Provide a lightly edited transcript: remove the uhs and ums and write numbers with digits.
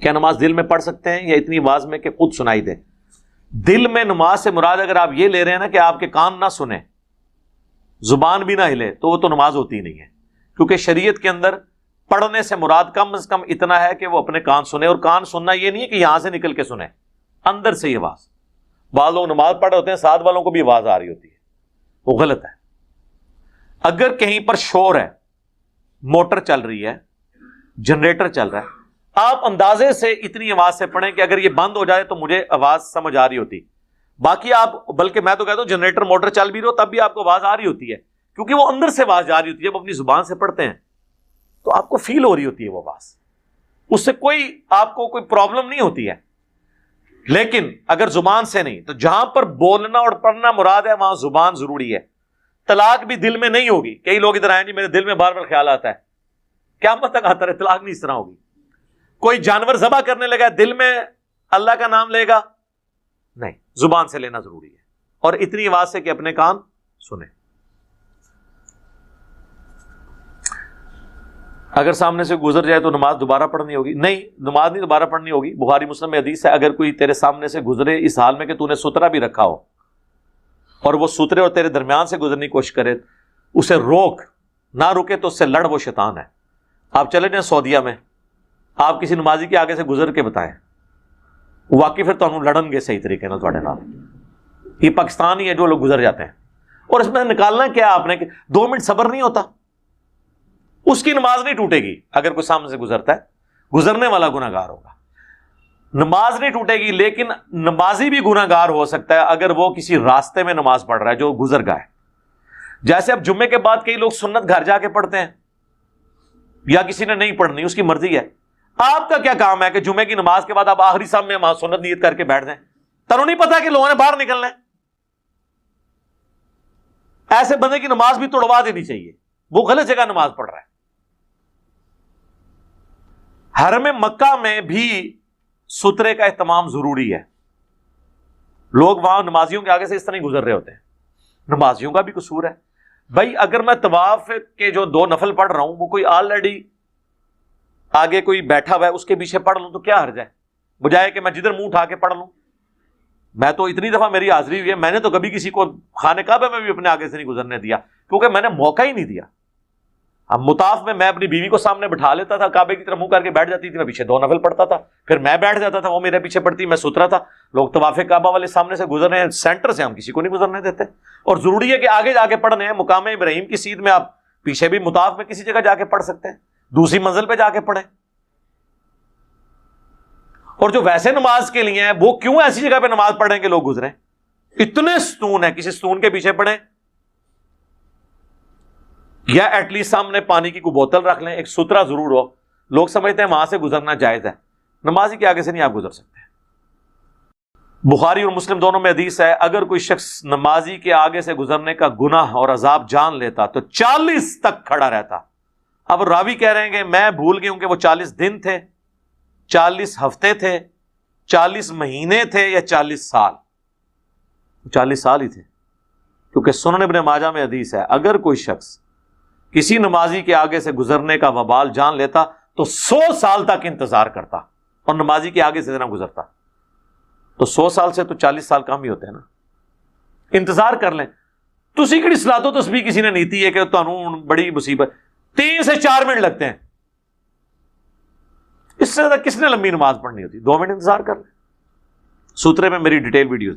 کیا نماز دل میں پڑھ سکتے ہیں یا اتنی آواز میں کہ خود سنائی دے؟ دل میں نماز سے مراد اگر آپ یہ لے رہے ہیں نا کہ آپ کے کان نہ سنیں، زبان بھی نہ ہلے، تو وہ تو نماز ہوتی ہی نہیں ہے، کیونکہ شریعت کے اندر پڑھنے سے مراد کم از کم اتنا ہے کہ وہ اپنے کان سنے، اور کان سننا یہ نہیں ہے کہ یہاں سے نکل کے سنیں، اندر سے یہ آواز۔ بعض لوگ نماز پڑھ رہے ہوتے ہیں، ساتھ والوں کو بھی آواز آ رہی ہوتی ہے، وہ غلط ہے۔ اگر کہیں پر شور ہے، موٹر چل رہی ہے، جنریٹر چل رہا ہے، آپ اندازے سے اتنی آواز سے پڑھیں کہ اگر یہ بند ہو جائے تو مجھے آواز سمجھ آ رہی ہوتی، باقی آپ، بلکہ میں تو کہتا ہوں جنریٹر موٹر چل بھی رہو تب بھی آپ کو آواز آ رہی ہوتی ہے، کیونکہ وہ اندر سے آواز جا رہی ہوتی ہے۔ جب اپنی زبان سے پڑھتے ہیں تو آپ کو فیل ہو رہی ہوتی ہے وہ آواز، اس سے کوئی آپ کو کوئی پرابلم نہیں ہوتی ہے۔ لیکن اگر زبان سے نہیں، تو جہاں پر بولنا اور پڑھنا مراد ہے وہاں زبان ضروری ہے۔ طلاق بھی دل میں نہیں ہوگی۔ کئی لوگ ادھر آئیں جی میرے دل میں بار بار خیال آتا ہے، قیامت تک آتا رہے، طلاق نہیں اس طرح ہوگی۔ کوئی جانور ذبح کرنے لگا، دل میں اللہ کا نام لے گا؟ نہیں، زبان سے لینا ضروری ہے، اور اتنی آواز سے کہ اپنے کان سنیں۔ اگر سامنے سے گزر جائے تو نماز دوبارہ پڑھنی ہوگی؟ نہیں، نماز نہیں دوبارہ پڑھنی ہوگی۔ بخاری مسلم میں حدیث ہے، اگر کوئی تیرے سامنے سے گزرے اس حال میں کہ تو نے سترہ بھی رکھا ہو، اور وہ سترے اور تیرے درمیان سے گزرنے کی کوشش کرے، اسے روک، نہ رکے تو اس سے لڑ، وہ شیطان ہے۔ آپ چلے جائیں سعودیہ میں، آپ کسی نمازی کے آگے سے گزر کے بتائیں، واقعی پھر تو لڑن گے صحیح طریقے نہ تھوڑے نال۔ یہ پاکستان ہی ہے جو لوگ گزر جاتے ہیں، اور اس میں نکالنا کیا آپ نے کہ 2 منٹ صبر نہیں ہوتا؟ اس کی نماز نہیں ٹوٹے گی اگر کوئی سامنے سے گزرتا ہے، گزرنے والا گناہ گار ہوگا، نماز نہیں ٹوٹے گی۔ لیکن نمازی بھی گناہ گار ہو سکتا ہے اگر وہ کسی راستے میں نماز پڑھ رہا ہے جو گزر گیا ہے۔ جیسے اب جمعے کے بعد کئی لوگ سنت گھر جا کے پڑھتے ہیں، یا کسی نے نہیں پڑھنی، اس کی مرضی ہے۔ آپ کا کیا کام ہے کہ جمعے کی نماز کے بعد آپ آخری صف میں سنت نیت کر کے بیٹھ جائیں؟ تنوں نہیں پتا کہ لوگوں نے باہر نکلنا ہے؟ ایسے بندے کی نماز بھی توڑوا دینی چاہیے، وہ غلط جگہ نماز پڑھ رہا ہے۔ حرم مکہ میں بھی سترے کا اہتمام ضروری ہے۔ لوگ وہاں نمازیوں کے آگے سے اس طرح ہی گزر رہے ہوتے ہیں، نمازیوں کا بھی قصور ہے۔ بھائی اگر میں طواف کے جو 2 نفل پڑھ رہا ہوں، وہ کوئی آلریڈی آگے کوئی بیٹھا ہوا ہے اس کے پیچھے پڑھ لوں تو کیا حرج ہے، بجائے کہ میں جدھر منہ اٹھا کے پڑھ لوں۔ میں تو اتنی دفعہ میری حاضری ہوئی ہے، میں نے تو کبھی کسی کو خانہ کعبہ میں بھی اپنے آگے سے نہیں گزرنے دیا، کیونکہ میں نے موقع ہی نہیں دیا۔ اب مطاف میں اپنی بیوی کو سامنے بٹھا لیتا تھا، کعبے کی طرف منہ کر کے بیٹھ جاتی تھی، میں پیچھے 2 نفل پڑھتا تھا، پھر میں بیٹھ جاتا تھا، وہ میرے پیچھے پڑتی، میں سترا تھا۔ لوگ طواف کعبہ والے سامنے سے گزر رہے ہیں، سینٹر سے ہم کسی کو نہیں گزرنے دیتے، اور ضروری ہے کہ آگے جا کے پڑھنے ہیں۔ مقام ابراہیم کی سیدھ میں آپ پیچھے بھی مطاف میں کسی جگہ جا کے پڑھ سکتے ہیں، دوسری منزل پہ جا کے پڑھیں۔ اور جو ویسے نماز کے لیے ہیں وہ کیوں ایسی جگہ پہ نماز پڑھیں کہ لوگ گزریں؟ اتنے ستون ہیں، کسی ستون کے پیچھے پڑھیں، یا ایٹ لیسٹ سامنے پانی کی کوئی بوتل رکھ لیں، ایک سترا ضرور ہو۔ لوگ سمجھتے ہیں وہاں سے گزرنا جائز ہے، نمازی کے آگے سے نہیں آپ گزر سکتے۔ بخاری اور مسلم دونوں میں حدیث ہے، اگر کوئی شخص نمازی کے آگے سے گزرنے کا گناہ اور عذاب جان لیتا تو 40 تک کھڑا رہتا۔ اب راوی کہہ رہے ہیں کہ میں بھول گئی ہوں کہ وہ 40 دن تھے، 40 ہفتے تھے، 40 مہینے تھے، یا 40 سال؟ 40 سال ہی تھے، کیونکہ سنن ابن ماجہ میں حدیث ہے، اگر کوئی شخص کسی نمازی کے آگے سے گزرنے کا وبال جان لیتا تو 100 سال تک انتظار کرتا اور نمازی کے آگے سے نہ گزرتا۔ تو 100 سال سے تو 40 سال کم ہی ہوتے ہیں نا، انتظار کر لیں۔ تسی کہڑی صلاۃ و تسبیح کسی نے نیتی ہے کہ تانوں بڑی مصیبت، 3 سے 4 منٹ لگتے ہیں، اس سے زیادہ کس نے لمبی نماز پڑھنی ہوتی؟ 2 منٹ انتظار کر لیں۔ سوترے میں میری ڈیٹیل ویڈیوز